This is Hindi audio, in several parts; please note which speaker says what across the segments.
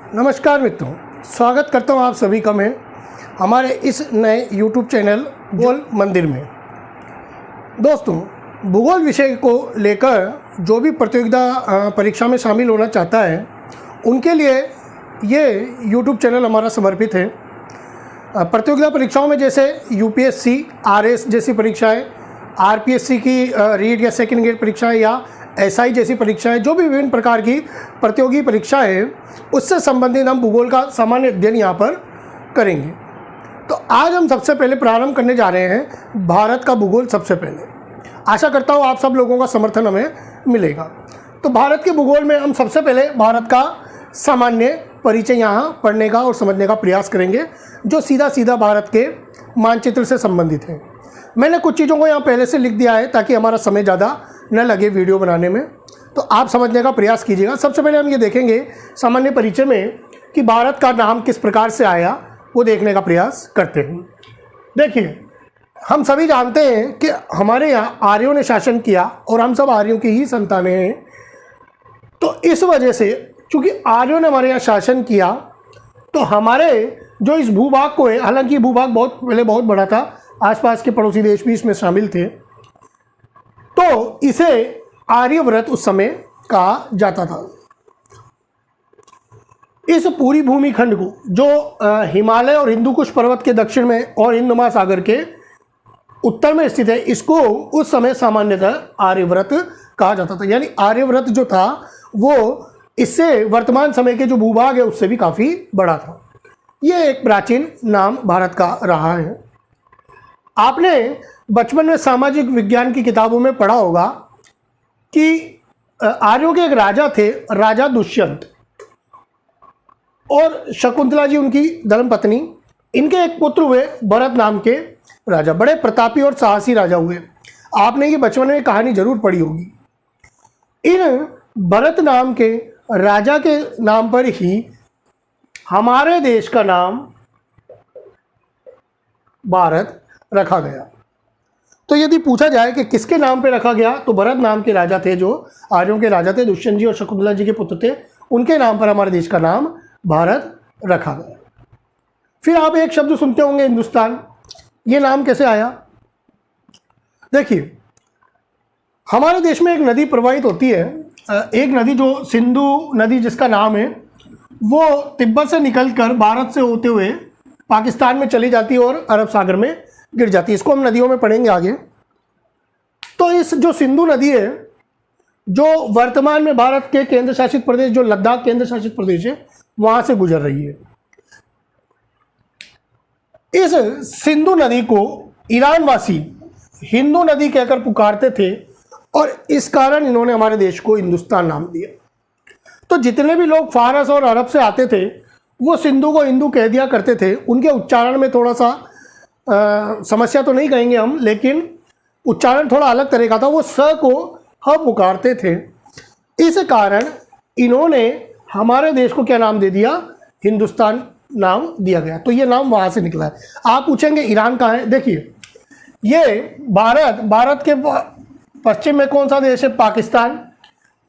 Speaker 1: नमस्कार मित्रों, स्वागत करता हूं आप सभी का मैं हमारे इस नए YouTube चैनल भूगोल मंदिर में। दोस्तों, भूगोल विषय को लेकर जो भी प्रतियोगिता परीक्षा में शामिल होना चाहता है उनके लिए ये YouTube चैनल हमारा समर्पित है। प्रतियोगिता परीक्षाओं में जैसे UPSC, RS जैसी परीक्षाएं, RPSC की रीड या सेकेंड ग्रेड परीक्षाएं या SI जैसी परीक्षाएं, जो भी विभिन्न प्रकार की प्रतियोगी परीक्षाएं हैं उससे संबंधित हम भूगोल का सामान्य अध्ययन यहाँ पर करेंगे। तो आज हम सबसे पहले प्रारंभ करने जा रहे हैं भारत का भूगोल। सबसे पहले आशा करता हूँ आप सब लोगों का समर्थन हमें मिलेगा। तो भारत के भूगोल में हम सबसे पहले भारत का सामान्य परिचय यहाँ पढ़ने का और समझने का प्रयास करेंगे, जो सीधा सीधा भारत के मानचित्र से संबंधित है। मैंने कुछ चीज़ों को यहाँ पहले से लिख दिया है ताकि हमारा समय ज़्यादा न लगे वीडियो बनाने में, तो आप समझने का प्रयास कीजिएगा। सबसे पहले हम ये देखेंगे सामान्य परिचय में कि भारत का नाम किस प्रकार से आया, वो देखने का प्रयास करते हैं। देखिए, हम सभी जानते हैं कि हमारे यहाँ आर्यों ने शासन किया और हम सब आर्यों की ही संतानें हैं। तो इस वजह से चूँकि आर्यों ने हमारे यहाँ शासन किया, तो हमारे जो इस भूभाग को है, हालांकि भूभाग बहुत बड़ा था, आसपास के पड़ोसी देश भी इसमें शामिल थे, तो इसे आर्यव्रत उस समय कहा जाता था। इस पूरी भूमिखंड को जो हिमालय और हिंदू कुश पर्वत के दक्षिण में और हिंद महासागर के उत्तर में स्थित है, इसको उस समय सामान्यतः आर्यव्रत कहा जाता था। यानी आर्यव्रत जो था वो इससे वर्तमान समय के जो भूभाग है उससे भी काफ़ी बड़ा था। ये एक प्राचीन नाम भारत का रहा है। आपने बचपन में सामाजिक विज्ञान की किताबों में पढ़ा होगा कि आर्यों के एक राजा थे, राजा दुष्यंत, और शकुंतला जी उनकी धर्मपत्नी। इनके एक पुत्र हुए भरत नाम के राजा, बड़े प्रतापी और साहसी राजा हुए। आपने ये बचपन में कहानी जरूर पढ़ी होगी। इन भरत नाम के राजा के नाम पर ही हमारे देश का नाम भारत रखा गया। तो यदि पूछा जाए कि किसके नाम पे रखा गया, तो भरत नाम के राजा थे, जो आर्यों के राजा थे, दुष्यंत जी और शकुंतला जी के पुत्र थे, उनके नाम पर हमारे देश का नाम भारत रखा गया। फिर आप एक शब्द सुनते होंगे हिंदुस्तान। ये नाम कैसे आया? देखिए, हमारे देश में एक नदी प्रवाहित होती है, एक नदी जो सिंधु नदी जिसका नाम है, वो तिब्बत से निकलकर भारत से होते हुए पाकिस्तान में चली जाती है और अरब सागर में गिर जाती है। इसको हम नदियों में पढ़ेंगे आगे। तो इस जो सिंधु नदी है, जो वर्तमान में भारत के केंद्र शासित प्रदेश जो लद्दाख केंद्र शासित प्रदेश है, वहां से गुजर रही है। इस सिंधु नदी को ईरान वासी हिंदू नदी कहकर पुकारते थे और इस कारण इन्होंने हमारे देश को हिंदुस्तान नाम दिया। तो जितने भी लोग फारस और अरब से आते थे वो सिंधु को हिंदू कह दिया करते थे। उनके उच्चारण में थोड़ा सा समस्या तो नहीं कहेंगे हम, लेकिन उच्चारण थोड़ा अलग तरह का था। वो स को ह पुकारते थे। इस कारण इन्होंने हमारे देश को क्या नाम दे दिया? हिंदुस्तान नाम दिया गया। तो ये नाम वहाँ से निकला है। आप पूछेंगे ईरान कहाँ है? देखिए, ये भारत के पश्चिम में कौन सा देश है? पाकिस्तान।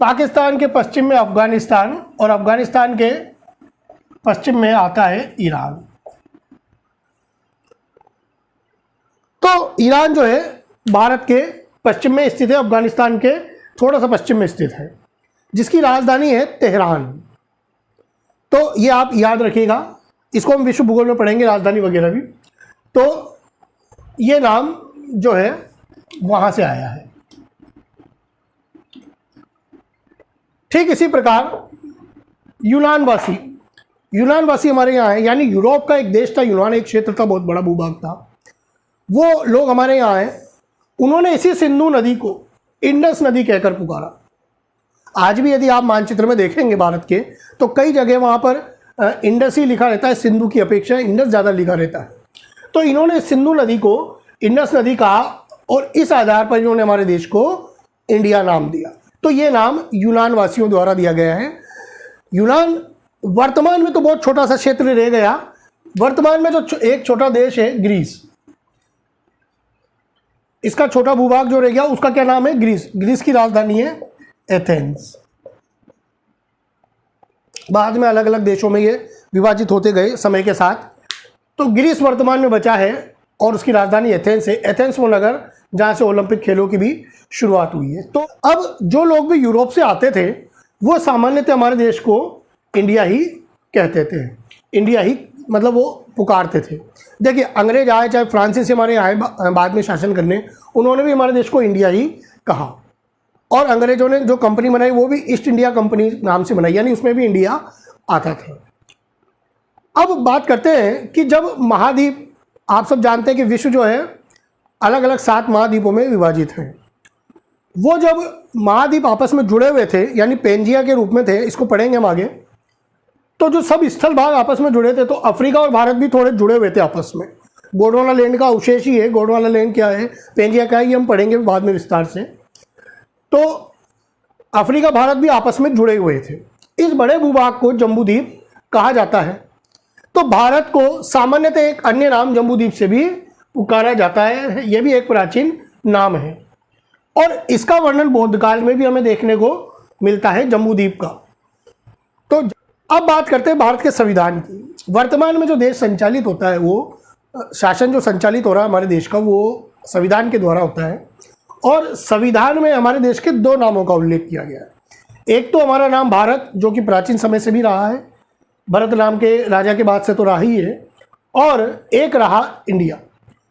Speaker 1: पाकिस्तान के पश्चिम में अफगानिस्तान और अफगानिस्तान के पश्चिम में आता है ईरान। तो ईरान जो है भारत के पश्चिम में स्थित है, अफगानिस्तान के थोड़ा सा पश्चिम में स्थित है, जिसकी राजधानी है तेहरान। तो ये आप याद रखिएगा, इसको हम विश्व भूगोल में पढ़ेंगे, राजधानी वगैरह भी। तो ये नाम जो है वहां से आया है। ठीक इसी प्रकार यूनान वासी हमारे यहाँ है। यानी यूरोप का एक देश था यूनान, एक क्षेत्र था, बहुत बड़ा भूभाग था। वो लोग हमारे यहाँ आए, उन्होंने इसी सिंधु नदी को इंडस नदी कहकर पुकारा। आज भी यदि आप मानचित्र में देखेंगे भारत के, तो कई जगह वहाँ पर इंडस ही लिखा रहता है, सिंधु की अपेक्षा इंडस ज़्यादा लिखा रहता है। तो इन्होंने सिंधु नदी को इंडस नदी कहा और इस आधार पर इन्होंने हमारे देश को इंडिया नाम दिया। तो ये नाम यूनान वासियों द्वारा दिया गया है। यूनान वर्तमान में तो बहुत छोटा सा क्षेत्र रह गया। वर्तमान में जो एक छोटा देश है ग्रीस, इसका छोटा भूभाग जो रह गया उसका क्या नाम है? ग्रीस। ग्रीस की राजधानी है एथेंस। बाद में अलग अलग देशों में ये विभाजित होते गए समय के साथ। तो ग्रीस वर्तमान में बचा है और उसकी राजधानी एथेंस है। एथेंस वो नगर जहाँ से ओलंपिक खेलों की भी शुरुआत हुई है। तो अब जो लोग भी यूरोप से आते थे वो सामान्यतः हमारे देश को इंडिया ही कहते थे, इंडिया ही मतलब वो पुकारते थे। देखिए अंग्रेज आए चाहे फ्रांसीसी हमारे आए बाद में शासन करने, उन्होंने भी हमारे देश को इंडिया ही कहा। और अंग्रेजों ने जो कंपनी बनाई वो भी ईस्ट इंडिया कंपनी नाम से बनाई, यानी उसमें भी इंडिया आता था। अब बात करते हैं कि जब महाद्वीप, आप सब जानते हैं कि विश्व जो है अलग अलग 7 महाद्वीपों में विभाजित है। वो जब महाद्वीप आपस में जुड़े हुए थे यानी पेंजिया के रूप में थे, इसको पढ़ेंगे हम आगे। तो जो सब स्थल भाग आपस में जुड़े थे, तो अफ्रीका और भारत भी थोड़े जुड़े हुए थे आपस में। गोंडवाना लैंड का अवशेष ही है। गोंडवाना लैंड क्या है, पेंजिया क्या है, ये हम पढ़ेंगे बाद में विस्तार से। तो अफ्रीका भारत भी आपस में जुड़े हुए थे। इस बड़े भूभाग को जम्बूद्वीप कहा जाता है। तो भारत को सामान्यतः एक अन्य नाम जम्बूद्वीप से भी पुकारा जाता है, यह भी एक प्राचीन नाम है और इसका वर्णन बौद्ध काल में भी हमें देखने को मिलता है जम्बूद्वीप का। तो अब बात करते हैं भारत के संविधान की। वर्तमान में जो देश संचालित होता है, वो शासन जो संचालित हो रहा है हमारे देश का, वो संविधान के द्वारा होता है। और संविधान में हमारे देश के 2 नामों का उल्लेख किया गया है। एक तो हमारा नाम भारत, जो कि प्राचीन समय से भी रहा है, भरत नाम के राजा के बाद से तो रहा ही है, और एक रहा इंडिया।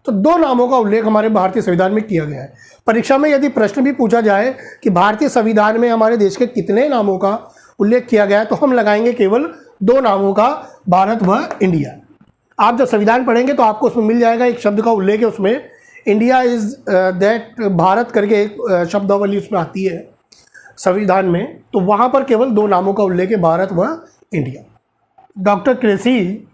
Speaker 1: तो 2 नामों का उल्लेख हमारे भारतीय संविधान में किया गया है। परीक्षा में यदि प्रश्न भी पूछा जाए कि भारतीय संविधान में हमारे देश के कितने नामों का उल्लेख किया गया है, तो हम लगाएंगे केवल 2 नामों का, भारत व इंडिया। आप जब संविधान पढ़ेंगे तो आपको उसमें मिल जाएगा, एक शब्द का उल्लेख है उसमें, इंडिया इज दैट, भारत करके एक शब्दावली उसमें आती है संविधान में। तो वहाँ पर केवल 2 नामों का उल्लेख है, भारत व इंडिया। डॉक्टर क्रेसी,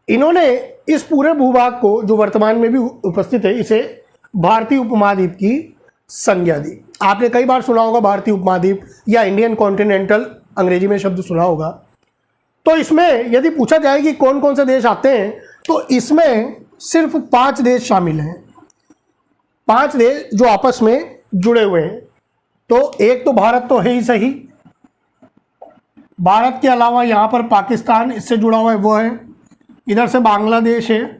Speaker 1: इन्होंने इस पूरे भूभाग को जो वर्तमान में भी उपस्थित है, इसे भारतीय उपमहाद्वीप की संज्ञा दी। आपने कई बार सुना होगा भारतीय उपमहाद्वीप या इंडियन कॉन्टिनेंटल, अंग्रेजी में शब्द सुना होगा। तो इसमें यदि पूछा जाए कि कौन कौन से देश आते हैं, तो इसमें सिर्फ 5 देश शामिल हैं, 5 देश जो आपस में जुड़े हुए हैं। तो एक तो भारत तो है ही सही, भारत के अलावा यहाँ पर पाकिस्तान इससे जुड़ा हुआ है, वो है, इधर से बांग्लादेश है,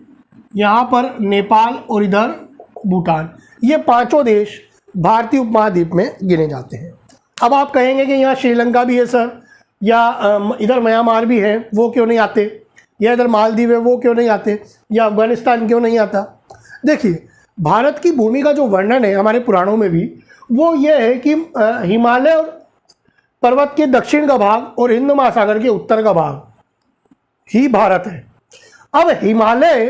Speaker 1: यहाँ पर नेपाल और इधर भूटान। ये 5 देश भारतीय उपमहाद्वीप में गिने जाते हैं। अब आप कहेंगे कि यहाँ श्रीलंका भी है सर, या इधर म्यांमार भी है, वो क्यों नहीं आते, या इधर मालदीव है, वो क्यों नहीं आते, या अफगानिस्तान क्यों नहीं आता। देखिए भारत की भूमि का जो वर्णन है हमारे पुराणों में भी, वो ये है कि हिमालय और पर्वत के दक्षिण का भाग और हिंद महासागर के उत्तर का भाग ही भारत है। अब हिमालय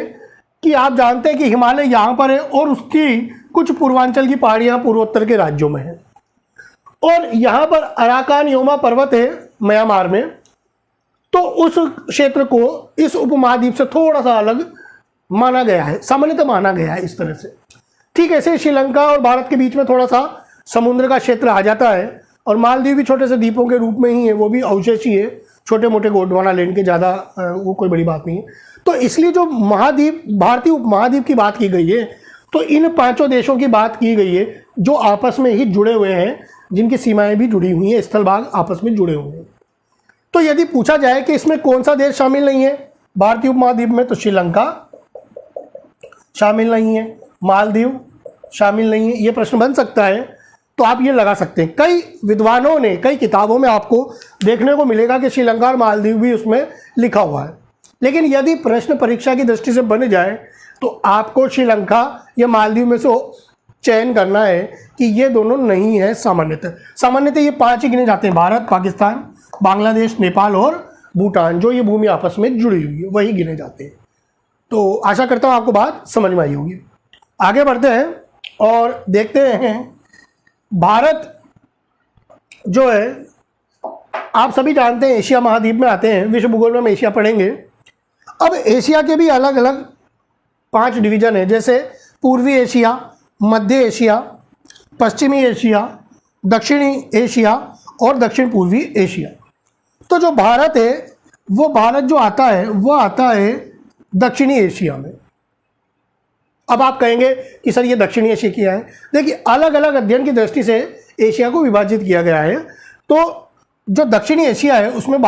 Speaker 1: की आप जानते हैं कि हिमालय यहाँ पर है और उसकी कुछ पूर्वांचल की पहाड़ियाँ पूर्वोत्तर के राज्यों में है, और यहाँ पर अराकान योमा पर्वत है म्यांमार में। तो उस क्षेत्र को इस उपमहाद्वीप से थोड़ा सा अलग माना गया है, सामान्यतः माना गया है इस तरह से। ठीक ऐसे श्रीलंका और भारत के बीच में थोड़ा सा समुद्र का क्षेत्र आ जाता है, और मालदीव भी छोटे से द्वीपों के रूप में ही है, वो भी अवशेष ही है, छोटे मोटे गोंडवाना लैंड के, ज़्यादा वो कोई बड़ी बात नहीं है। तो इसलिए जो महाद्वीप, भारतीय उपमहाद्वीप की बात की गई है, तो इन 5 देशों की बात की गई है जो आपस में ही जुड़े हुए हैं, जिनकी सीमाएं भी जुड़ी हुई हैं, स्थल भाग आपस में जुड़े हुए हैं। तो यदि पूछा जाए कि इसमें कौन सा देश शामिल नहीं है भारतीय उपमहाद्वीप में, तो श्रीलंका शामिल नहीं है, मालदीव शामिल नहीं है, ये प्रश्न बन सकता है। तो आप ये लगा सकते हैं। कई विद्वानों ने कई किताबों में आपको देखने को मिलेगा कि श्रीलंका और मालदीव भी उसमें लिखा हुआ है, लेकिन यदि प्रश्न परीक्षा की दृष्टि से बन जाए तो आपको श्रीलंका या मालदीव में से चयन करना है कि ये दोनों नहीं है। सामान्यतः ये 5 ही गिने जाते हैं, भारत, पाकिस्तान, बांग्लादेश, नेपाल और भूटान, जो ये भूमि आपस में जुड़ी हुई है वही गिने जाते हैं। तो आशा करता हूँ आपको बात समझ में आई होगी। आगे बढ़ते हैं और देखते हैं भारत जो है, आप सभी जानते हैं एशिया महाद्वीप में आते हैं, विश्व भूगोल में हम एशिया पढ़ेंगे। अब एशिया के भी अलग अलग 5 डिवीजन है, जैसे पूर्वी एशिया, मध्य एशिया, पश्चिमी एशिया, दक्षिणी एशिया और दक्षिण पूर्वी एशिया। तो जो भारत है, वो भारत जो आता है वो आता है दक्षिणी एशिया में। अब आप कहेंगे कि सर ये दक्षिणी एशिया क्या है। देखिए अलग अलग अध्ययन की दृष्टि से एशिया को विभाजित किया गया है। तो जो दक्षिणी एशिया है उसमें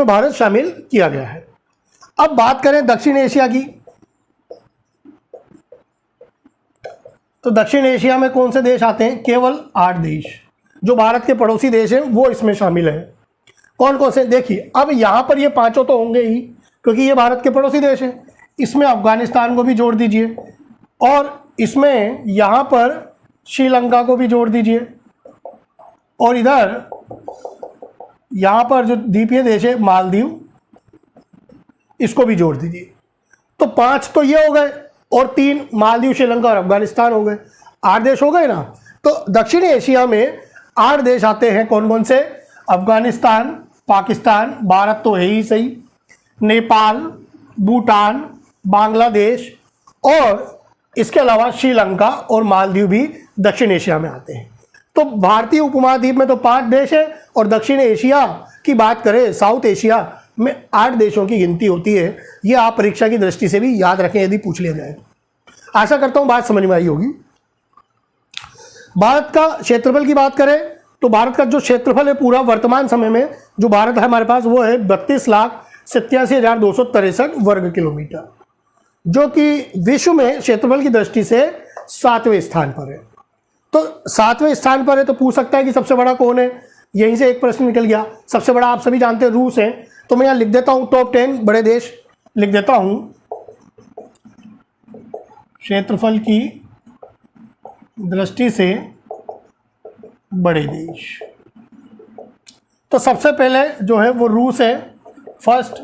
Speaker 1: भारत शामिल किया गया है। अब बात करें दक्षिण एशिया की, तो दक्षिण एशिया में कौन से देश आते हैं? केवल 8 देश। जो भारत के पड़ोसी देश हैं वो इसमें शामिल है। कौन कौन से? देखिए, अब यहाँ पर ये पांचों तो होंगे ही क्योंकि ये भारत के पड़ोसी देश हैं। इसमें अफगानिस्तान को भी जोड़ दीजिए और इसमें यहाँ पर श्रीलंका को भी जोड़ दीजिए और इधर यहाँ पर जो द्वीपीय देश है मालदीव, इसको भी जोड़ दीजिए। तो 5 तो ये हो गए और 3 मालदीव, श्रीलंका और अफगानिस्तान हो गए। 8 देश हो गए ना। तो दक्षिणी एशिया में 8 देश आते हैं। कौन कौन से? अफगानिस्तान, पाकिस्तान, भारत तो है ही सही, नेपाल, भूटान, बांग्लादेश और इसके अलावा श्रीलंका और मालदीव भी दक्षिण एशिया में आते हैं। तो भारतीय उपमहाद्वीप में तो 5 देश हैं और दक्षिण एशिया की बात करें, साउथ एशिया में 8 देशों की गिनती होती है। ये आप परीक्षा की दृष्टि से भी याद रखें यदि पूछ लिया जाए। आशा करता हूं बात समझ में आई होगी। भारत का क्षेत्रफल की बात करें तो भारत का जो क्षेत्रफल है पूरा वर्तमान समय में जो भारत है हमारे पास वो है 32,87,263 वर्ग किलोमीटर, जो कि विश्व में क्षेत्रफल की दृष्टि से 7वें स्थान पर है। तो 7वें स्थान पर है तो पूछ सकता है कि सबसे बड़ा कौन है? यहीं से एक प्रश्न निकल गया। सबसे बड़ा आप सभी जानते हैं रूस है। तो मैं यहाँ लिख देता हूँ टॉप 10 बड़े देश लिख देता हूँ क्षेत्रफल की दृष्टि से बड़े देश। तो सबसे पहले जो है वो रूस है फर्स्ट,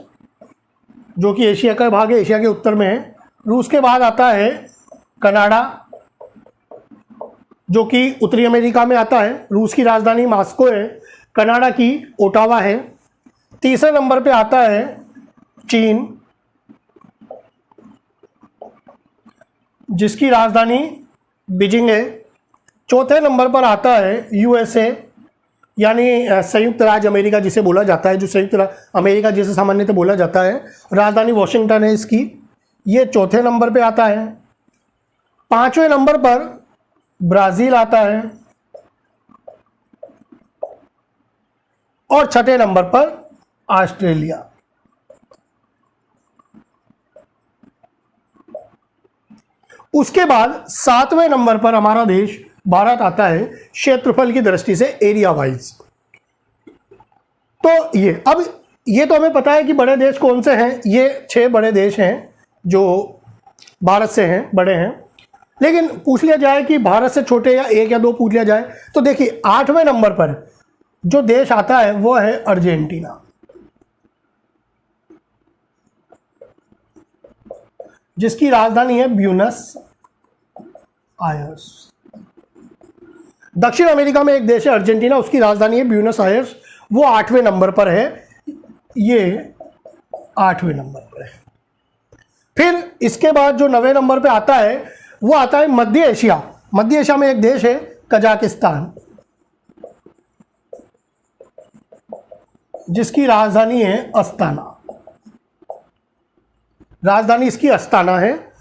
Speaker 1: जो कि एशिया का भाग है, एशिया के उत्तर में है। रूस के बाद आता है कनाडा, जो कि उत्तरी अमेरिका में आता है। रूस की राजधानी मॉस्को है, कनाडा की ओटावा है। तीसरे नंबर पे आता है चीन, जिसकी राजधानी बीजिंग है। चौथे नंबर पर आता है यूएसए, यानी संयुक्त राज्य अमेरिका जिसे बोला जाता है, जो संयुक्त अमेरिका जिसे सामान्यतः बोला जाता है। राजधानी वॉशिंगटन है इसकी, ये चौथे नंबर पे आता है। 5वें नंबर पर ब्राज़ील आता है और 6ठे नंबर पर ऑस्ट्रेलिया। उसके बाद 7वें नंबर पर हमारा देश भारत आता है क्षेत्रफल की दृष्टि से, एरिया वाइज। तो ये तो हमें पता है कि बड़े देश कौन से हैं। ये 6 बड़े देश हैं जो भारत से हैं, बड़े हैं। लेकिन पूछ लिया जाए कि भारत से छोटे या 1 या 2 पूछ लिया जाए तो देखिए 8वें नंबर पर जो देश आता है वो है अर्जेंटीना, जिसकी राजधानी है ब्यूनस आयर्स। दक्षिण अमेरिका में एक देश है अर्जेंटीना, उसकी राजधानी है ब्यूनस आयर्स, वो 8वें नंबर पर है। ये 8वें नंबर पर है। फिर इसके बाद जो 9वें नंबर पे आता है वो आता है मध्य एशिया। मध्य एशिया में एक देश है कजाकिस्तान, जिसकी राजधानी है अस्ताना। राजधानी इसकी अस्ताना है।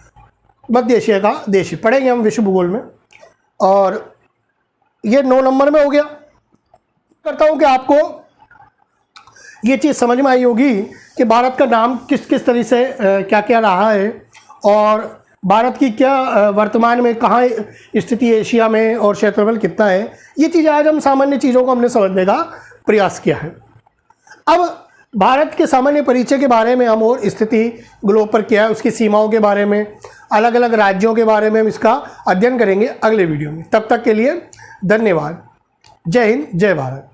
Speaker 1: मध्य एशिया का देश पढ़ेंगे हम विश्व भूगोल में। और ये 9 नंबर में हो गया। करता हूं कि आपको ये चीज़ समझ में आई होगी कि भारत का नाम किस किस तरह से क्या क्या रहा है और भारत की क्या वर्तमान में कहाँ स्थिति एशिया में और क्षेत्रफल कितना है। ये चीज़ आज हम सामान्य चीज़ों को हमने समझने का प्रयास किया है। अब भारत के सामान्य परिचय के बारे में हम और स्थिति ग्लोब पर क्या है उसकी सीमाओं के बारे में, अलग अलग राज्यों के बारे में हम इसका अध्ययन करेंगे अगले वीडियो में। तब तक के लिए धन्यवाद। जय हिंद, जय भारत।